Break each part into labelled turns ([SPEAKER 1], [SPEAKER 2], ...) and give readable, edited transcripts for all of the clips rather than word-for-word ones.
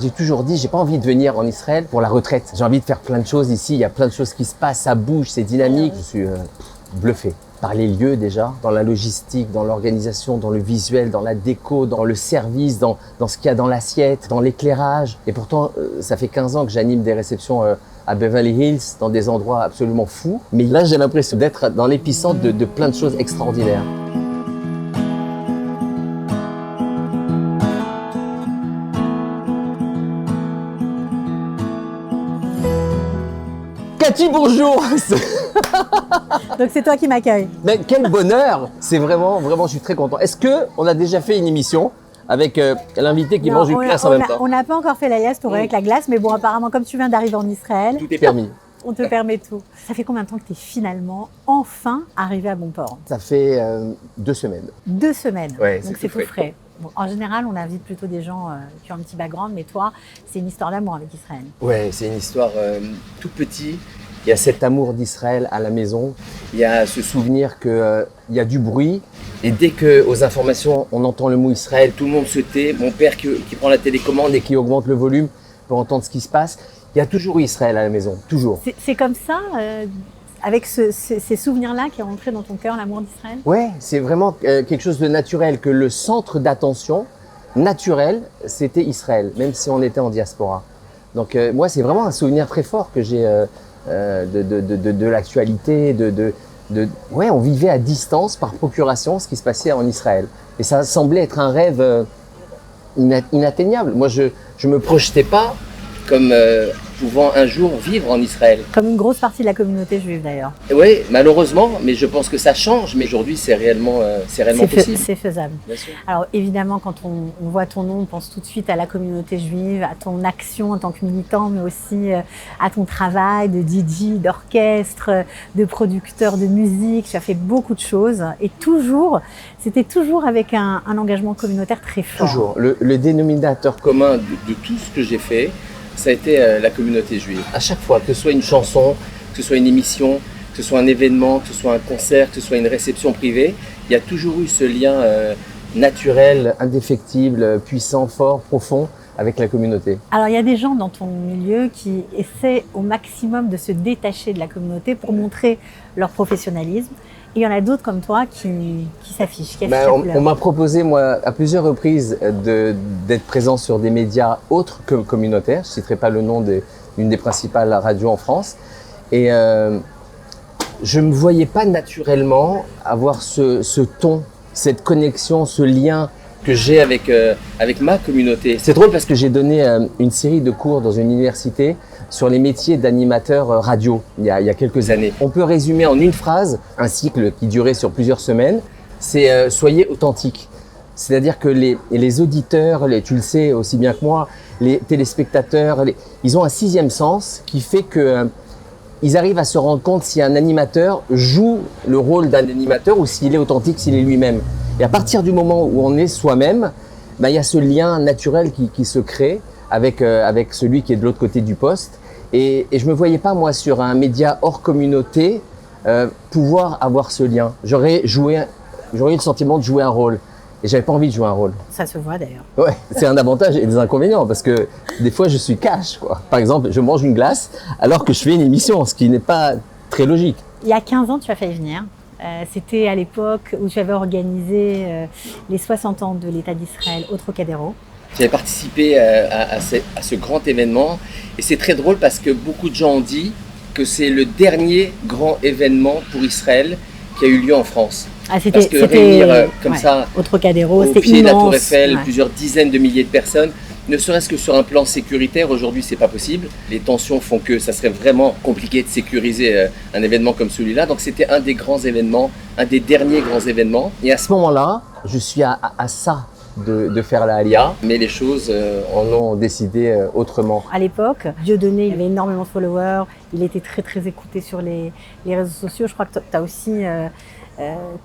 [SPEAKER 1] J'ai toujours dit, j'ai pas envie de venir en Israël pour la retraite. J'ai envie de faire plein de choses ici. Il y a plein de choses qui se passent, ça bouge, c'est dynamique. Je suis bluffé par les lieux déjà, dans la logistique, dans l'organisation, dans le visuel, dans la déco, dans le service, dans ce qu'il y a dans l'assiette, dans l'éclairage. Et pourtant, ça fait 15 ans que j'anime des réceptions à Beverly Hills, dans des endroits absolument fous. Mais là, j'ai l'impression d'être dans l'épicentre de plein de choses extraordinaires. Cathy, bonjour.
[SPEAKER 2] Donc c'est toi qui m'accueilles.
[SPEAKER 1] Mais quel bonheur. C'est vraiment, je suis très content. Est-ce qu'on a déjà fait une émission avec l'invité qui mange une glace en même temps?
[SPEAKER 2] On n'a pas encore fait la glace, pour avec la glace, mais bon, apparemment, comme tu viens d'arriver en Israël,
[SPEAKER 1] Tout est permis.
[SPEAKER 2] On te permet tout. Ça fait combien de temps que tu es finalement enfin arrivé à bon port?
[SPEAKER 1] Ça fait 2 semaines.
[SPEAKER 2] 2 semaines.
[SPEAKER 1] Ouais,
[SPEAKER 2] donc c'est tout frais. Bon, en général, on invite plutôt des gens qui ont un petit background, mais toi, c'est une histoire d'amour avec Israël.
[SPEAKER 1] Ouais, c'est une histoire tout petit. Il y a cet amour d'Israël à la maison. Il y a ce souvenir qu'il y a du bruit. Et dès qu'aux informations, on entend le mot Israël, tout le monde se tait. Mon père qui prend la télécommande et qui augmente le volume pour entendre ce qui se passe. Il y a toujours eu Israël à la maison, toujours.
[SPEAKER 2] C'est comme ça, avec ces souvenirs-là qui est rentré dans ton cœur, l'amour d'Israël?
[SPEAKER 1] Ouais, c'est vraiment quelque chose de naturel, que le centre d'attention naturel, c'était Israël, même si on était en diaspora. Donc moi, c'est vraiment un souvenir très fort que j'ai de l'actualité, ouais, on vivait à distance par procuration ce qui se passait en Israël. Et ça semblait être un rêve inatteignable. Moi, je me projetais pas comme pouvant un jour vivre en Israël.
[SPEAKER 2] Comme une grosse partie de la communauté juive d'ailleurs.
[SPEAKER 1] Oui, malheureusement, mais je pense que ça change. Mais aujourd'hui, c'est réellement possible.
[SPEAKER 2] C'est faisable.
[SPEAKER 1] Bien sûr.
[SPEAKER 2] Alors évidemment, quand on voit ton nom, on pense tout de suite à la communauté juive, à ton action en tant que militant, mais aussi à ton travail de DJ, d'orchestre, de producteur de musique. Tu as fait beaucoup de choses et c'était toujours avec un engagement communautaire très fort.
[SPEAKER 1] Toujours. Le dénominateur commun de tout ce que j'ai fait, ça a été la communauté juive. À chaque fois, que ce soit une chanson, que ce soit une émission, que ce soit un événement, que ce soit un concert, que ce soit une réception privée, il y a toujours eu ce lien naturel, indéfectible, puissant, fort, profond avec la communauté.
[SPEAKER 2] Alors il y a des gens dans ton milieu qui essaient au maximum de se détacher de la communauté pour montrer leur professionnalisme. Et il y en a d'autres comme toi qui s'affichent, qui affichent la couleur.
[SPEAKER 1] On m'a proposé, moi, à plusieurs reprises, d'être présent sur des médias autres que communautaires. Je ne citerai pas le nom d'une des principales radios en France. Et je ne me voyais pas naturellement avoir ce ton, cette connexion, ce lien que j'ai avec ma communauté. C'est drôle parce que j'ai donné une série de cours dans une université sur les métiers d'animateur radio il y a quelques années. On peut résumer en une phrase un cycle qui durait sur plusieurs semaines, c'est soyez authentique. C'est-à-dire que les auditeurs, tu le sais aussi bien que moi, les téléspectateurs, ils ont un 6e sens qui fait que ils arrivent à se rendre compte si un animateur joue le rôle d'un animateur ou s'il est authentique, s'il est lui-même. Et à partir du moment où on est soi-même, il y a ce lien naturel qui se crée avec celui qui est de l'autre côté du poste. Et je me voyais pas, moi, sur un média hors communauté, pouvoir avoir ce lien. J'aurais eu le sentiment de jouer un rôle. Et j'avais pas envie de jouer un rôle.
[SPEAKER 2] Ça se voit d'ailleurs.
[SPEAKER 1] Ouais, c'est un avantage et des inconvénients parce que des fois je suis cash, quoi. Par exemple, je mange une glace alors que je fais une émission, ce qui n'est pas très logique.
[SPEAKER 2] Il y a 15 ans, tu as failli venir. C'était à l'époque où tu avais organisé les 60 ans de l'État d'Israël au Trocadéro.
[SPEAKER 1] J'avais participé à ce grand événement et c'est très drôle parce que beaucoup de gens ont dit que c'est le dernier grand événement pour Israël qui a eu lieu en France. Parce que réunir comme ça
[SPEAKER 2] au Trocadéro,
[SPEAKER 1] au pied de la Tour Eiffel, plusieurs dizaines de milliers de personnes, ne serait-ce que sur un plan sécuritaire, aujourd'hui c'est pas possible. Les tensions font que ça serait vraiment compliqué de sécuriser un événement comme celui-là. Donc c'était un des grands événements, un des derniers grands événements. Et à ce moment-là, je suis à ça de faire la Aliyah, mais les choses en ont décidé autrement.
[SPEAKER 2] À l'époque, Dieudonné, il avait énormément de followers, il était très très écouté sur les réseaux sociaux. Je crois que tu as aussi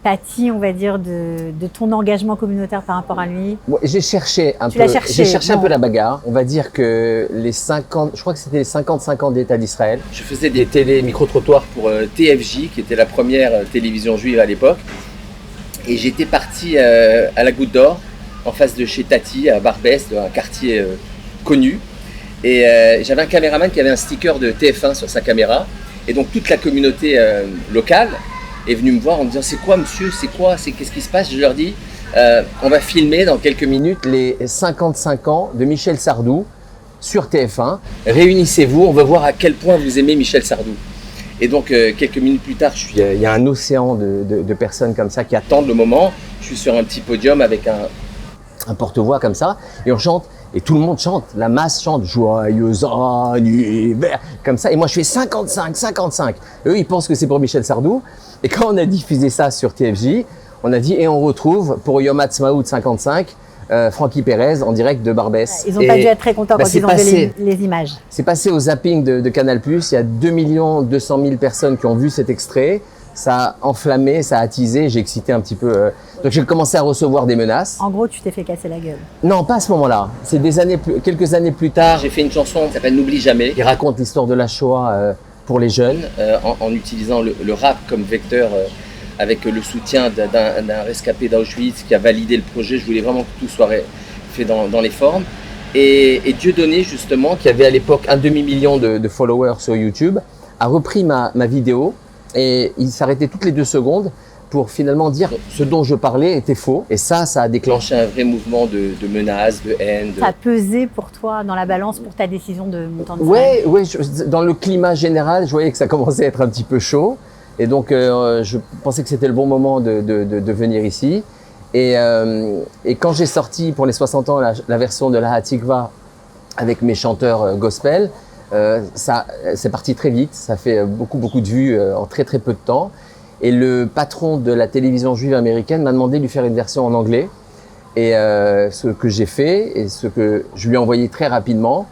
[SPEAKER 2] pâti, on va dire, de ton engagement communautaire par rapport à lui.
[SPEAKER 1] Moi, j'ai cherché un peu la bagarre. On va dire que je crois que c'était les 55 ans d'État d'Israël. Je faisais des télé-micro-trottoirs pour TFJ, qui était la première télévision juive à l'époque. Et j'étais parti à la Goutte d'Or, en face de chez Tati, à Barbès, un quartier connu. Et j'avais un caméraman qui avait un sticker de TF1 sur sa caméra. Et donc toute la communauté locale est venue me voir en me disant « C'est quoi monsieur, c'est quoi, qu'est-ce qui se passe ?» Je leur dis on va filmer dans quelques minutes les 55 ans de Michel Sardou sur TF1. Réunissez-vous, on veut voir à quel point vous aimez Michel Sardou. » Et donc quelques minutes plus tard, il y a un océan de personnes comme ça qui attendent le moment. Je suis sur un petit podium avec un porte-voix comme ça et on chante. Et tout le monde chante, la masse chante « Joyeux anniversaire » comme ça. Et moi, je fais 55, 55. Eux, ils pensent que c'est pour Michel Sardou. Et quand on a diffusé ça sur TFJ, on a dit « Et on retrouve pour Yom Ha'atzmaut 55, Francky Perez en direct de Barbès. »
[SPEAKER 2] Ils n'ont pas dû être très contents quand ils ont vu les images.
[SPEAKER 1] C'est passé au zapping de Canal+. Il y a 2 200 000 personnes qui ont vu cet extrait. Ça a enflammé, ça a attisé, j'ai excité un petit peu. Donc j'ai commencé à recevoir des menaces.
[SPEAKER 2] En gros, tu t'es fait casser la gueule.
[SPEAKER 1] Non, pas à ce moment-là. C'est quelques années plus tard. J'ai fait une chanson qui s'appelle N'oublie jamais, qui raconte l'histoire de la Shoah pour les jeunes, en utilisant le rap comme vecteur, avec le soutien d'un rescapé d'Auschwitz qui a validé le projet. Je voulais vraiment que tout soit fait dans les formes. Et Dieudonné, justement, qui avait à l'époque 1 demi-million de followers sur YouTube, a repris ma vidéo. Et il s'arrêtait toutes les 2 secondes pour finalement dire ce dont je parlais était faux. Et ça a déclenché un vrai mouvement de menaces, de haine.
[SPEAKER 2] Ça a pesé pour toi dans la balance pour ta décision de monter en Israël?
[SPEAKER 1] Ouais, dans le climat général, je voyais que ça commençait à être un petit peu chaud. Et donc, je pensais que c'était le bon moment de venir ici. Et quand j'ai sorti pour les 60 ans la version de la Hatikva avec mes chanteurs gospel, c'est parti très vite, ça fait beaucoup de vues en très peu de temps. Et le patron de la télévision juive américaine m'a demandé de lui faire une version en anglais. Et ce que j'ai fait et ce que je lui ai envoyé très rapidement.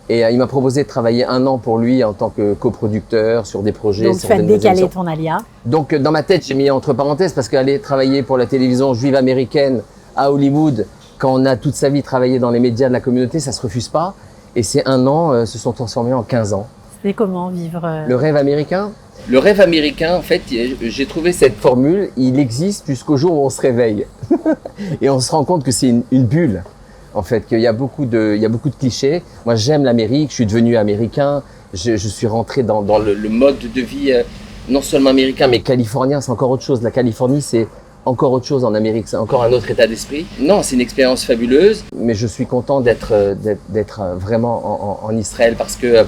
[SPEAKER 1] Et il m'a proposé de travailler 1 an pour lui en tant que coproducteur sur des projets.
[SPEAKER 2] Donc tu as décalé ton alia.
[SPEAKER 1] Donc dans ma tête, j'ai mis entre parenthèses parce qu'aller travailler pour la télévision juive américaine à Hollywood, quand on a toute sa vie travaillé dans les médias de la communauté, ça se refuse pas. Et ces 1 an se sont transformés en 15 ans.
[SPEAKER 2] C'était comment vivre
[SPEAKER 1] le rêve américain? Le rêve américain, en fait, j'ai trouvé cette formule, il existe jusqu'au jour où on se réveille. Et on se rend compte que c'est une bulle, en fait, qu'il y a beaucoup de clichés. Moi, j'aime l'Amérique, je suis devenu américain, je suis rentré dans le mode de vie, non seulement américain, mais californien, c'est encore autre chose. La Californie, c'est encore autre chose en Amérique, c'est encore un autre état d'esprit. Non, c'est une expérience fabuleuse, mais je suis content d'être vraiment en Israël parce que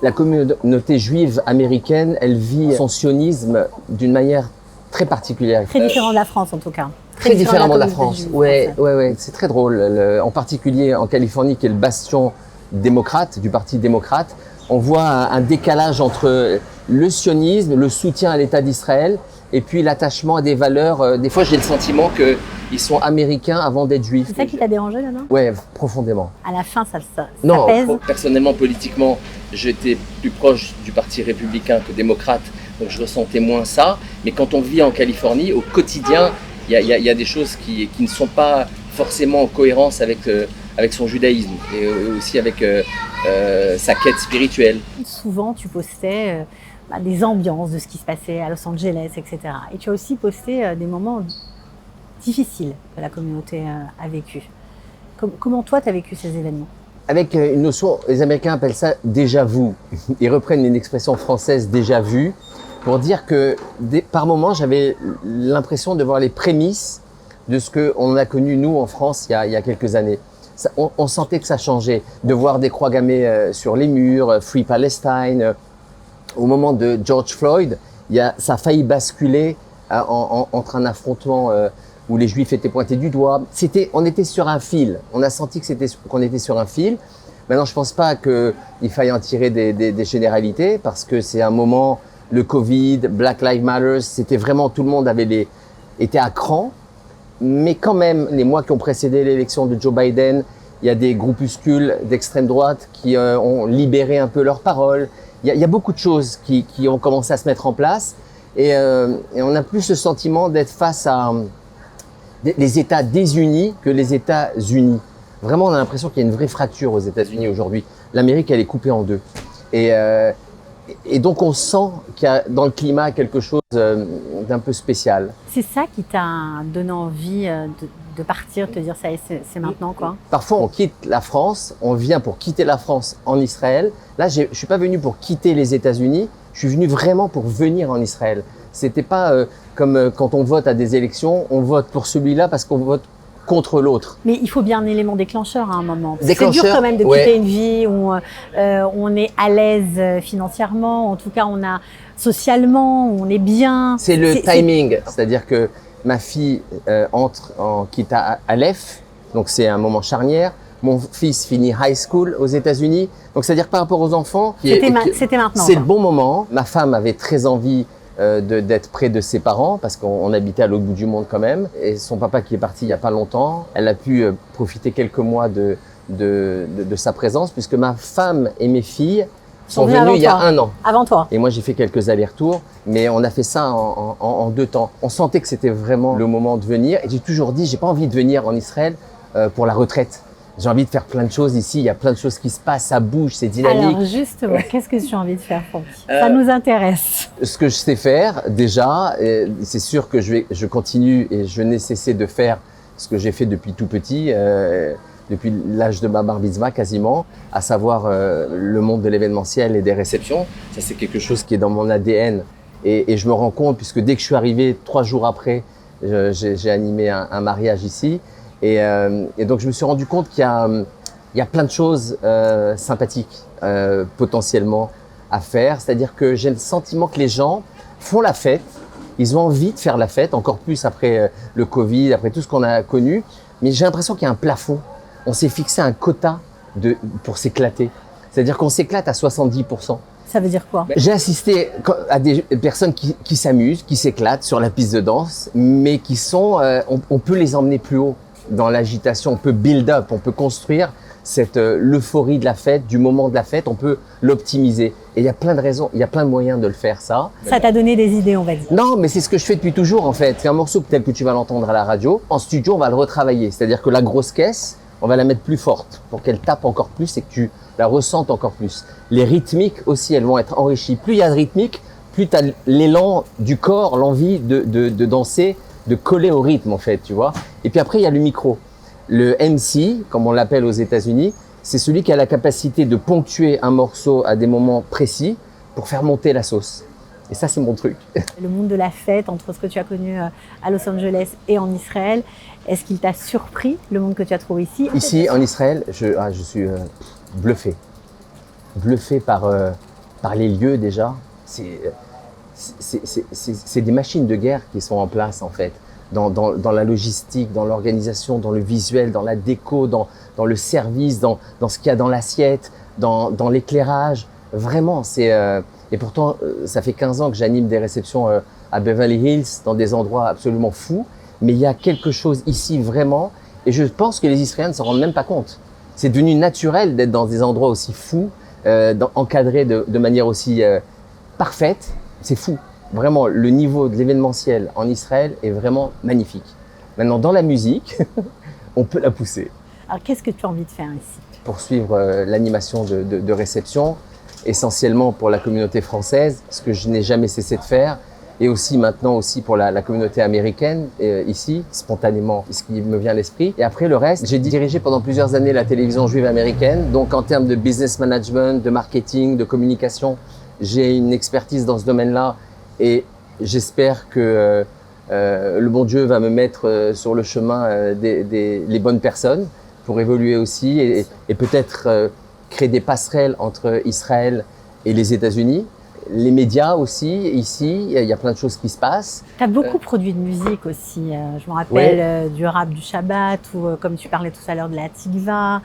[SPEAKER 1] la communauté juive américaine, elle vit son sionisme d'une manière très particulière.
[SPEAKER 2] Très différent de la France en tout cas.
[SPEAKER 1] Très différemment de la France. Ouais, c'est très drôle. En particulier en Californie, qui est le bastion démocrate, du parti démocrate, on voit un décalage entre le sionisme, le soutien à l'État d'Israël, et puis l'attachement à des valeurs. Des fois, j'ai le sentiment qu'ils sont américains avant d'être juifs.
[SPEAKER 2] C'est ça qui t'a dérangé là-bas?
[SPEAKER 1] Ouais, profondément.
[SPEAKER 2] À la fin, ça
[SPEAKER 1] non,
[SPEAKER 2] pèse?
[SPEAKER 1] Personnellement, politiquement, j'étais plus proche du parti républicain que démocrate, donc je ressentais moins ça. Mais quand on vit en Californie, au quotidien, il y a des choses qui ne sont pas forcément en cohérence avec son judaïsme et aussi avec sa quête spirituelle.
[SPEAKER 2] Souvent, tu postais des ambiances de ce qui se passait à Los Angeles, etc. Et tu as aussi posté des moments difficiles que la communauté a vécu. Comment toi, tu as vécu ces événements?
[SPEAKER 1] Avec une notion, les Américains appellent ça déjà vu. Ils reprennent une expression française déjà vue pour dire que par moments, j'avais l'impression de voir les prémices de ce qu'on a connu nous en France il y a quelques années. On sentait que ça changeait, de voir des croix gammées sur les murs, Free Palestine. Au moment de George Floyd, ça a failli basculer entre un affrontement où les Juifs étaient pointés du doigt. On était sur un fil. On a senti qu'on était sur un fil. Maintenant, je pense pas qu'il faille en tirer des généralités parce que c'est un moment, le Covid, Black Lives Matter, c'était vraiment tout le monde était à cran. Mais quand même, les mois qui ont précédé l'élection de Joe Biden, il y a des groupuscules d'extrême droite qui ont libéré un peu leurs paroles. Il y a beaucoup de choses qui ont commencé à se mettre en place et on a plus le sentiment d'être face à les États désunis que les États unis. Vraiment, on a l'impression qu'il y a une vraie fracture aux États-Unis aujourd'hui. L'Amérique, elle est coupée en deux. Et donc, on sent qu'il y a dans le climat quelque chose d'un peu spécial.
[SPEAKER 2] C'est ça qui t'a donné envie de partir, de te dire ça y est, c'est maintenant quoi?
[SPEAKER 1] Parfois, on quitte la France, on vient pour quitter la France en Israël. Là, je suis pas venu pour quitter les États-Unis, je suis venu vraiment pour venir en Israël. C'était pas comme quand on vote à des élections, on vote pour celui-là parce qu'on vote contre l'autre.
[SPEAKER 2] Mais il faut bien un élément déclencheur à un moment. C'est
[SPEAKER 1] Déclencheur,
[SPEAKER 2] dur quand même de quitter
[SPEAKER 1] ouais.
[SPEAKER 2] une vie où on est à l'aise financièrement, en tout cas on a socialement, on est bien.
[SPEAKER 1] C'est le timing, c'est-à-dire que ma fille quitte à Aleph, donc c'est un moment charnière. Mon fils finit high school aux États-Unis, donc c'est-à-dire par rapport aux enfants.
[SPEAKER 2] C'était maintenant.
[SPEAKER 1] C'est le bon moment. Ma femme avait très envie d'être près de ses parents parce qu'on habitait à l'autre bout du monde quand même. Et son papa qui est parti il y a pas longtemps, elle a pu profiter quelques mois de sa présence puisque ma femme et mes filles sont venues il y a 1 an.
[SPEAKER 2] Avant toi.
[SPEAKER 1] Et moi, j'ai fait quelques allers-retours, mais on a fait ça en 2 temps. On sentait que c'était vraiment le moment de venir. Et j'ai toujours dit, j'ai pas envie de venir en Israël pour la retraite. J'ai envie de faire plein de choses ici. Il y a plein de choses qui se passent, ça bouge, c'est dynamique.
[SPEAKER 2] Alors justement, qu'est-ce que tu as envie de faire, Francky? Ça nous intéresse.
[SPEAKER 1] Ce que je sais faire, déjà, c'est sûr que je continue et je n'ai cessé de faire ce que j'ai fait depuis tout petit. Depuis l'âge de ma bar mitzvah quasiment, à savoir le monde de l'événementiel et des réceptions. Ça, c'est quelque chose qui est dans mon ADN. Et je me rends compte, puisque dès que je suis arrivé, 3 jours après, j'ai animé un mariage ici. Et donc, je me suis rendu compte qu'il y a plein de choses sympathiques potentiellement à faire. C'est-à-dire que j'ai le sentiment que les gens font la fête. Ils ont envie de faire la fête, encore plus après le Covid, après tout ce qu'on a connu. Mais j'ai l'impression qu'il y a un plafond. On s'est fixé un quota pour s'éclater. C'est-à-dire qu'on s'éclate à 70%.
[SPEAKER 2] Ça veut dire quoi?
[SPEAKER 1] J'ai assisté à des personnes qui s'amusent, qui s'éclatent sur la piste de danse, mais qui sont, on peut les emmener plus haut dans l'agitation, on peut build up, on peut construire cette l'euphorie de la fête, du moment de la fête, on peut l'optimiser. Et il y a plein de raisons, il y a plein de moyens de le faire ça.
[SPEAKER 2] Ça t'a donné des idées, on va dire.
[SPEAKER 1] Non, mais c'est ce que je fais depuis toujours en fait. C'est un morceau tel que tu vas l'entendre à la radio. En studio, on va le retravailler. C'est-à-dire que la grosse caisse, on va la mettre plus forte pour qu'elle tape encore plus et que tu la ressentes encore plus. Les rythmiques aussi, elles vont être enrichies. Plus il y a de rythmique, plus tu as l'élan du corps, l'envie de danser, de coller au rythme en fait, tu vois. Et puis après, il y a le micro. Le MC, comme on l'appelle aux États-Unis, c'est celui qui a la capacité de ponctuer un morceau à des moments précis pour faire monter la sauce. Et ça, c'est mon truc.
[SPEAKER 2] Le monde de la fête, entre ce que tu as connu à Los Angeles et en Israël, est-ce qu'il t'a surpris, le monde que tu as trouvé ici?
[SPEAKER 1] Ici, en Israël, je suis bluffé. Bluffé par les lieux déjà. C'est des machines de guerre qui sont en place en fait. Dans la logistique, dans l'organisation, dans le visuel, dans la déco, dans le service, dans ce qu'il y a dans l'assiette, dans l'éclairage. Vraiment, et pourtant, ça fait 15 ans que j'anime des réceptions à Beverly Hills, dans des endroits absolument fous. Mais il y a quelque chose ici vraiment, et je pense que les Israéliens ne s'en rendent même pas compte. C'est devenu naturel d'être dans des endroits aussi fous, encadrés de manière aussi parfaite. C'est fou. Vraiment, le niveau de l'événementiel en Israël est vraiment magnifique. Maintenant, dans la musique, on peut la pousser.
[SPEAKER 2] Alors, qu'est-ce que tu as envie de faire ici?
[SPEAKER 1] Poursuivre l'animation de réception, essentiellement pour la communauté française, ce que je n'ai jamais cessé de faire, et aussi maintenant aussi pour la communauté américaine, ici, spontanément, ce qui me vient à l'esprit. Et après, le reste, j'ai dirigé pendant plusieurs années la télévision juive américaine, donc en termes de business management, de marketing, de communication, j'ai une expertise dans ce domaine-là. Et j'espère que le bon Dieu va me mettre sur le chemin les bonnes personnes pour évoluer aussi et peut-être créer des passerelles entre Israël et les États-Unis. Les médias aussi, ici, il y a plein de choses qui se passent.
[SPEAKER 2] Tu as beaucoup produit de musique aussi. Je me rappelle du rap du Shabbat ou comme tu parlais tout à l'heure de la Tikva.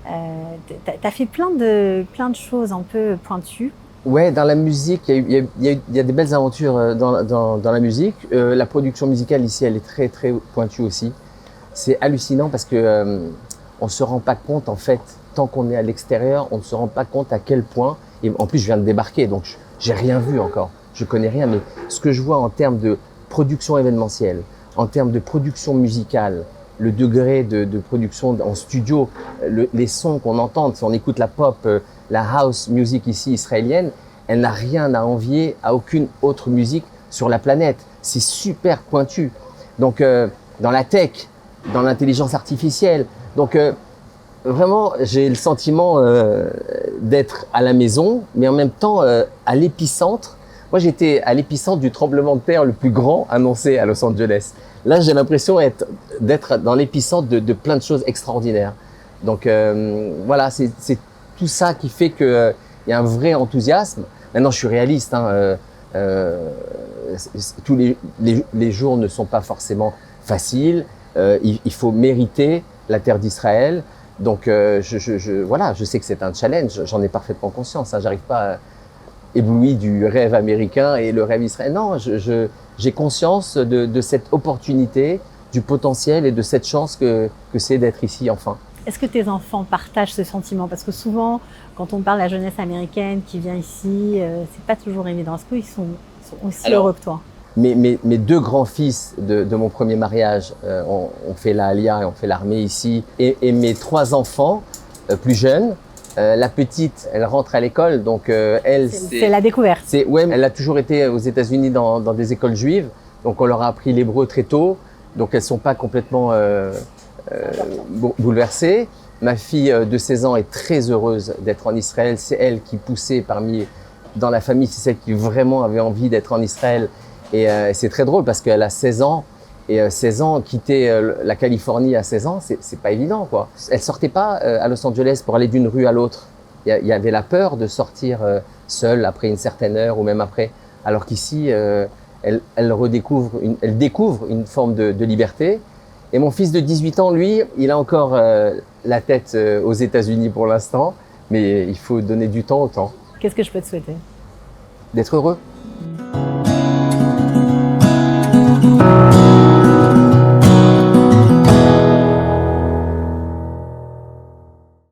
[SPEAKER 2] Tu as fait plein de choses un peu pointues.
[SPEAKER 1] Ouais, dans la musique, il y a des belles aventures dans la musique. La production musicale ici, elle est très très pointue aussi. C'est hallucinant parce que on se rend pas compte en fait, tant qu'on est à l'extérieur, on ne se rend pas compte à quel point. Et en plus, je viens de débarquer, donc j'ai rien vu encore. Je connais rien, mais ce que je vois en termes de production événementielle, en termes de production musicale, le degré de production en studio, les sons qu'on entend, si on écoute la pop, la house music ici israélienne, elle n'a rien à envier à aucune autre musique sur la planète. C'est super pointu. Donc dans la tech, dans l'intelligence artificielle. Donc vraiment, j'ai le sentiment d'être à la maison, mais en même temps à l'épicentre. Moi, j'étais à l'épicentre du tremblement de terre le plus grand annoncé à Los Angeles. Là, j'ai l'impression d'être dans l'épicentre de plein de choses extraordinaires. Donc voilà, c'est tout ça qui fait qu'il y a un vrai enthousiasme. Maintenant, je suis réaliste. Tous les jours ne sont pas forcément faciles. Il faut mériter la terre d'Israël. Donc voilà, je sais que c'est un challenge. J'en ai parfaitement conscience. J'arrive pas ébloui du rêve américain et le rêve israélien. Non, j'ai conscience de cette opportunité, du potentiel et de cette chance que c'est d'être ici enfin.
[SPEAKER 2] Est-ce que tes enfants partagent ce sentiment? Parce que souvent, quand on parle de la jeunesse américaine qui vient ici, c'est pas toujours évident. Est-ce qu'ils sont aussi heureux que toi?
[SPEAKER 1] Mes deux grands-fils de mon premier mariage ont fait la Aliyah et ont fait l'armée ici. Et mes trois enfants plus jeunes, la petite, elle rentre à l'école, donc elle…
[SPEAKER 2] C'est la découverte.
[SPEAKER 1] Ouais, elle a toujours été aux États-Unis dans des écoles juives, donc on leur a appris l'hébreu très tôt, donc elles ne sont pas complètement bouleversée. Ma fille de 16 ans est très heureuse d'être en Israël. C'est elle qui poussait dans la famille, c'est celle qui vraiment avait envie d'être en Israël. Et c'est très drôle parce qu'elle a 16 ans. Et 16 ans, quitter la Californie à 16 ans, c'est pas évident, quoi. Elle sortait pas à Los Angeles pour aller d'une rue à l'autre. Il y avait la peur de sortir seule après une certaine heure ou même après. Alors qu'ici, elle découvre une forme de liberté. Et mon fils de 18 ans, lui, il a encore la tête aux États-Unis pour l'instant, mais il faut donner du temps au temps.
[SPEAKER 2] Qu'est-ce que je peux te souhaiter?
[SPEAKER 1] D'être heureux.